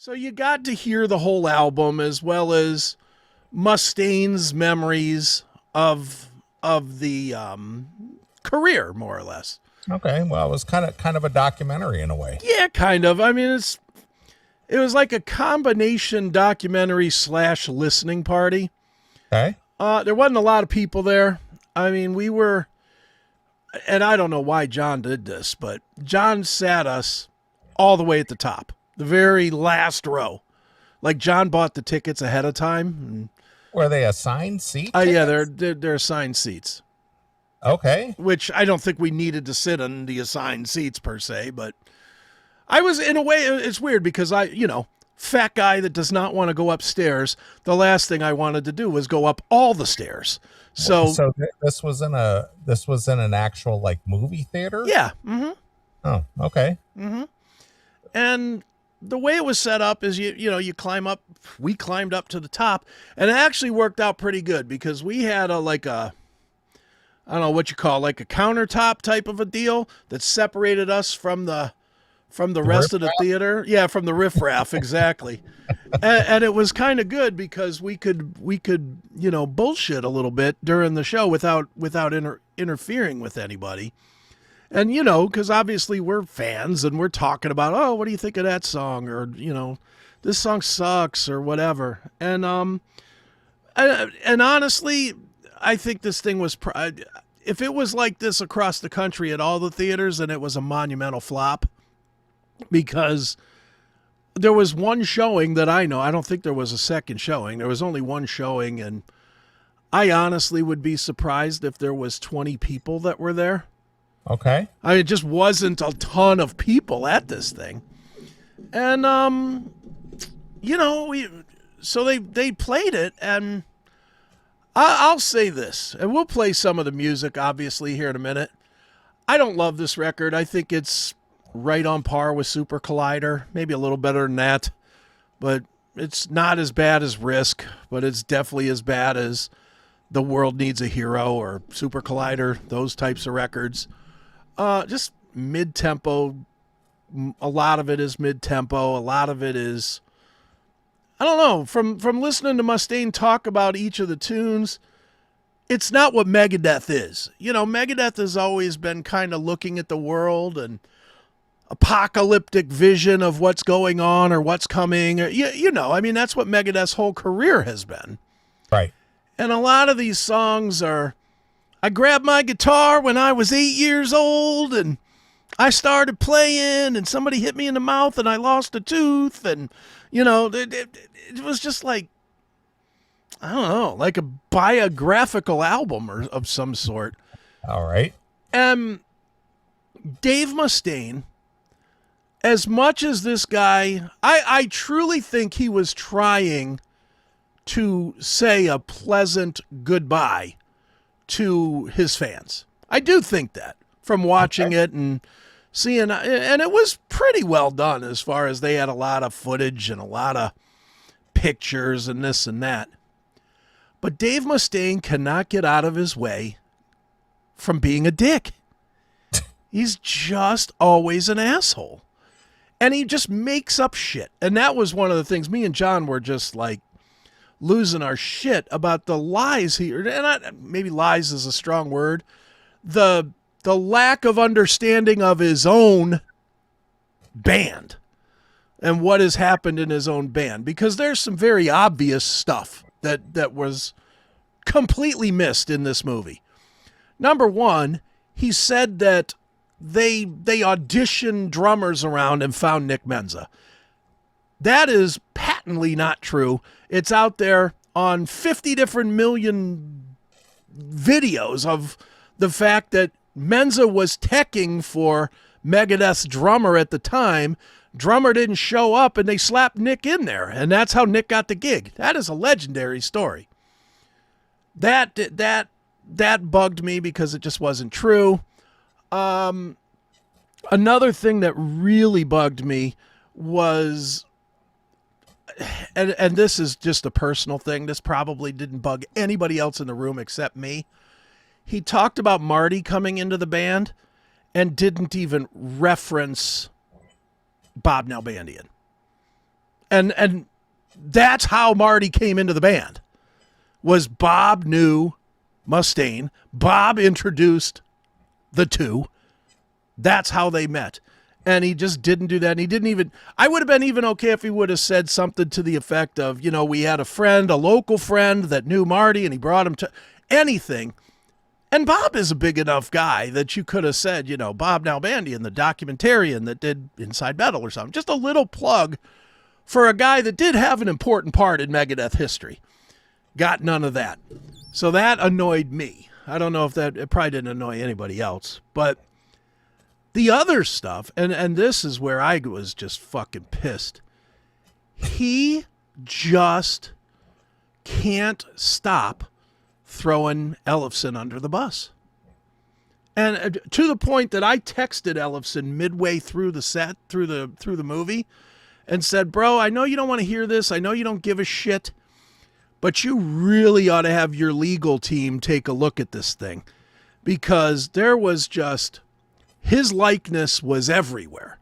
So you got to hear the whole album as well as Mustaine's memories of the career, more or less. Okay, well, it was kind of a documentary in a way. Yeah, kind of. I mean, it was like a combination documentary slash listening party. Okay. There wasn't a lot of people there. I mean, we were, and I don't know why John did this, but John sat us all the way at the top, the very last row. Like John bought the tickets ahead of time. Were they assigned seat Yeah, tickets? they're assigned seats, Okay. which I don't think we needed to sit on the assigned seats per se, but I was in a way. It's weird because fat guy that does not want to go upstairs. The last thing I wanted to do was go up all the stairs. So This was in an actual like movie theater? yeah, Oh, okay. and the way it was set up is you climb up. We climbed up to the top, and it actually worked out pretty good because we had a I don't know what you call, like a countertop type of a deal that separated us from the rest of the theater. Yeah, from the riffraff, exactly. And it was kind of good because we could bullshit a little bit during the show without interfering with anybody. And because obviously we're fans and we're talking about, oh, what do you think of that song, or this song sucks or whatever. And honestly, I think this thing was if it was like this across the country at all the theaters, then it was a monumental flop, because there was one showing that I know. I don't think there was a second showing. There was only one showing, and I honestly would be surprised if there was 20 people that were there. Okay. I mean, it just wasn't a ton of people at this thing. And so they played it, and I'll say this, and we'll play some of the music obviously here in a minute. I don't love this record. I think it's right on par with Super Collider, maybe a little better than that, but it's not as bad as Risk, but it's definitely as bad as The World Needs a Hero or Super Collider, those types of records. Just mid-tempo. A lot of it is mid-tempo. A lot of it is, I don't know, from listening to Mustaine talk about each of the tunes, it's not what Megadeth is. Megadeth has always been kind of looking at the world and apocalyptic vision of what's going on or what's coming. I mean, that's what Megadeth's whole career has been. Right. And a lot of these songs are, I grabbed my guitar when I was 8 years old and I started playing and somebody hit me in the mouth and I lost a tooth. And, it was just like, I don't know, like a biographical album or of some sort. All right. Dave Mustaine, as much as this guy, I truly think he was trying to say a pleasant goodbye to his fans. I do think that from watching it and seeing, and it was pretty well done as far as they had a lot of footage and a lot of pictures and this and that. But Dave Mustaine cannot get out of his way from being a dick. He's just always an asshole. And he just makes up shit. And that was one of the things me and John were just like losing our shit about the lies he, and maybe lies is a strong word, the lack of understanding of his own band and what has happened in his own band, because there's some very obvious stuff that was completely missed in this movie. Number one, he said that they auditioned drummers around and found Nick Menza. That is patently not true. It's out there on 50 different million videos of the fact that Menza was teching for Megadeth's drummer at the time. Drummer didn't show up and they slapped Nick in there, and that's how Nick got the gig. That is a legendary story. That bugged me because it just wasn't true. Another thing that really bugged me was, and this is just a personal thing, this probably didn't bug anybody else in the room except me. He talked about Marty coming into the band and didn't even reference Bob Nalbandian. And that's how Marty came into the band. Was Bob knew Mustaine. Bob introduced the two. That's how they met. And he just didn't do that. And he didn't even, I would have been even okay if he would have said something to the effect of, you know, we had a friend, a local friend that knew Marty and he brought him to anything. And Bob is a big enough guy that you could have said, you know, Bob Nalbandian, the documentarian that did Inside Metal or something. Just a little plug for a guy that did have an important part in Megadeth history. Got none of that. So that annoyed me. I don't know if it probably didn't annoy anybody else, but the other stuff, and this is where I was just fucking pissed. He just can't stop throwing Ellefson under the bus. And to the point that I texted Ellefson midway through the set, through the movie, and said, bro, I know you don't want to hear this. I know you don't give a shit, but you really ought to have your legal team take a look at this thing, because there was just... his likeness was everywhere.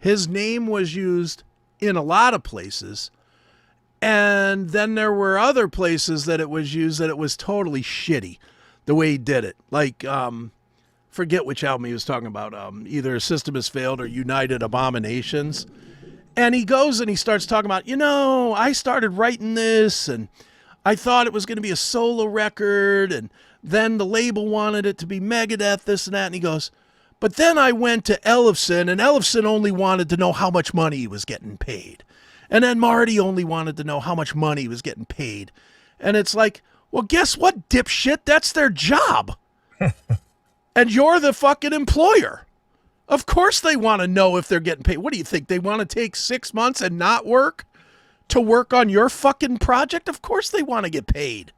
His name was used in a lot of places. And then there were other places that it was used that it was totally shitty the way he did it. Like, forget which album he was talking about. Either System Has Failed or United Abominations. And he goes and he starts talking about, you know, I started writing this and I thought it was going to be a solo record. And then the label wanted it to be Megadeth, this and that. And he goes... but then I went to Ellefson, and Ellefson only wanted to know how much money he was getting paid. And then Marty only wanted to know how much money he was getting paid. And it's like, well, guess what, dipshit? That's their job. And you're the fucking employer. Of course they want to know if they're getting paid. What do you think? They want to take 6 months and not work to work on your fucking project? Of course they want to get paid.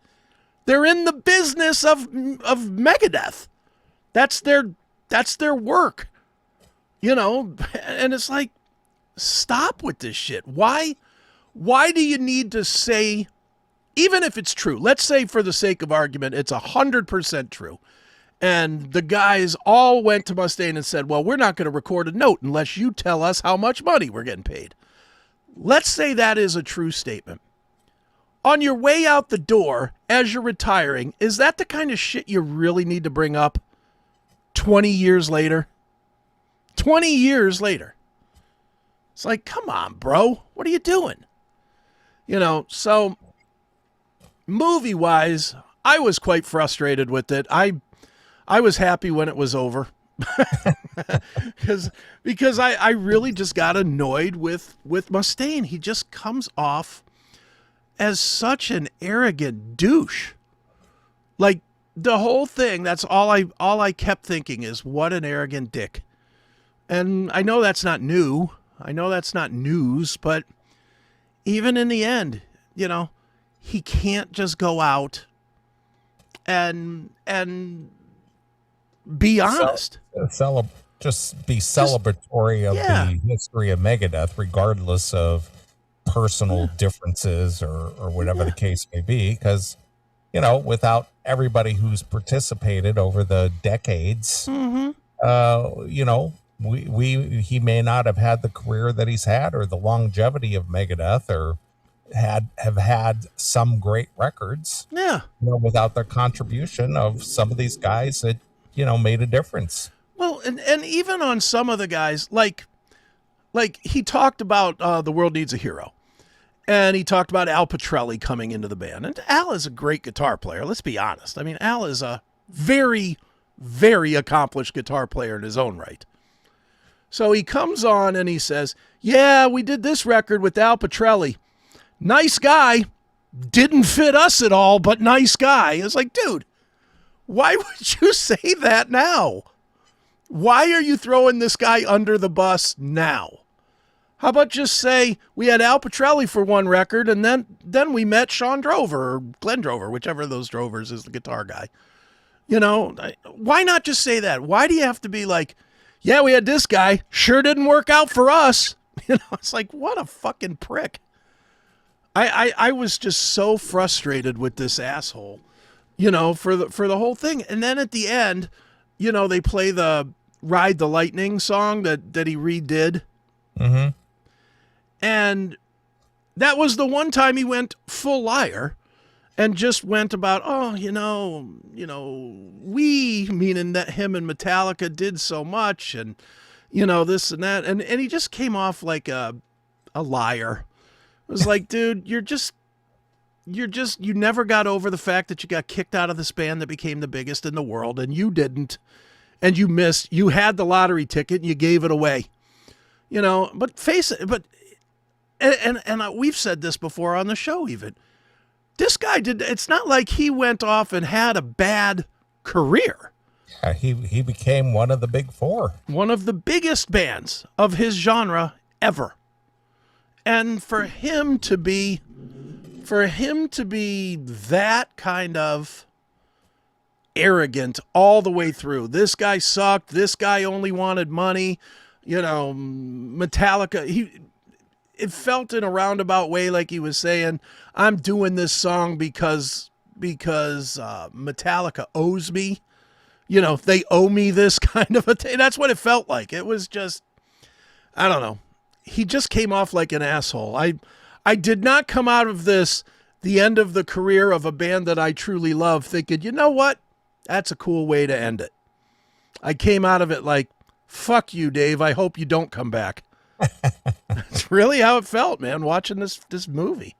They're in the business of Megadeth. That's their work, you know, and it's like, stop with this shit. Why do you need to say, even if it's true, let's say for the sake of argument, it's 100% true. And the guys all went to Mustaine and said, well, we're not going to record a note unless you tell us how much money we're getting paid. Let's say that is a true statement. On your way out the door, as you're retiring, is that the kind of shit you really need to bring up 20 years later? 20 years later. It's like, come on, bro. What are you doing? You know, so movie-wise, I was quite frustrated with it. I was happy when it was over. because I really just got annoyed with Mustaine. He just comes off as such an arrogant douche. Like, the whole thing, that's all I kept thinking is, what an arrogant dick. And I know that's not new. I know that's not news, but even in the end, you know, he can't just go out and be honest. Just be celebratory of the history of Megadeth, regardless of personal differences or whatever the case may be, because, you know, without everybody who's participated over the decades, you know, he may not have had the career that he's had or the longevity of Megadeth, or have had some great records. Yeah. You know, without the contribution of some of these guys that, you know, made a difference. Well, and even on some of the guys, like he talked about The World Needs a Hero. And he talked about Al Pitrelli coming into the band. And Al is a great guitar player. Let's be honest. I mean, Al is a very, very accomplished guitar player in his own right. So he comes on and he says, yeah, we did this record with Al Pitrelli. Nice guy. Didn't fit us at all, but nice guy. It's like, dude, why would you say that now? Why are you throwing this guy under the bus now? How about just say we had Al Pitrelli for one record, and then we met Sean Drover or Glenn Drover, whichever of those Drovers is the guitar guy. You know, why not just say that? Why do you have to be like, yeah, we had this guy, sure didn't work out for us? You know, it's like, what a fucking prick. I was just so frustrated with this asshole, you know, for the whole thing. And then at the end, you know, they play the Ride the Lightning song that he redid. Mm-hmm. And That was the one time he went full liar and just went about, oh, we, meaning that him and Metallica did so much and, this and that. And he just came off like a liar. It was like, dude, you never got over the fact that you got kicked out of this band that became the biggest in the world, and you didn't. And you had the lottery ticket and you gave it away. But face it, and we've said this before on the show even. This guy it's not like he went off and had a bad career. Yeah, he became one of the big four. One of the biggest bands of his genre ever. And for him to be that kind of arrogant all the way through. This guy sucked. This guy only wanted money. Metallica, it felt in a roundabout way like he was saying, I'm doing this song because Metallica owes me. They owe me this kind of a thing. That's what it felt like. It was just, I don't know. He just came off like an asshole. I did not come out of this, the end of the career of a band that I truly love, thinking, you know what? That's a cool way to end it. I came out of it like, fuck you, Dave. I hope you don't come back. That's really how it felt, man, watching this movie.